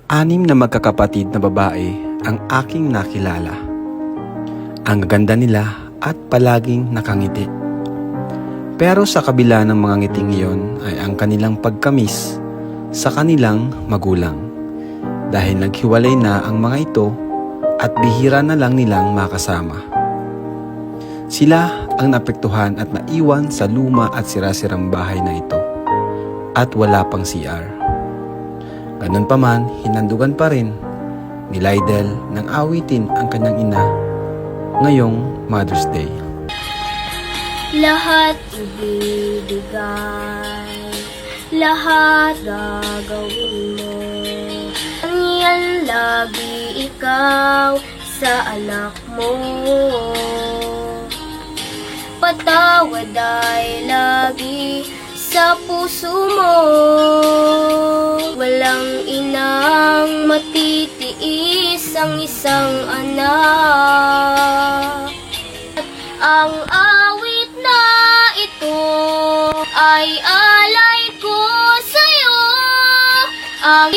Anim na magkakapatid na babae ang aking nakilala. Ang gaganda nila at palaging nakangiti. Pero sa kabila ng mga ngiting iyon ay ang kanilang pagkamis sa kanilang magulang. Dahil naghiwalay na ang mga ito at bihira na lang nilang makasama. Sila ang napektuhan at naiwan sa luma at sirasirang bahay na ito. At wala pang CR. Ganun pa man, hinandugan pa rin ni Lydel ng awitin ang kanyang ina ngayong Mother's Day. Lahat ibibigay, lahat gagawin mo. Ang lagi ikaw sa anak mo. Patawad ay lagi sa puso mo. Walang inang matitiis ang isang anak. Ang awit na ito ay alay ko sa'yo. Ang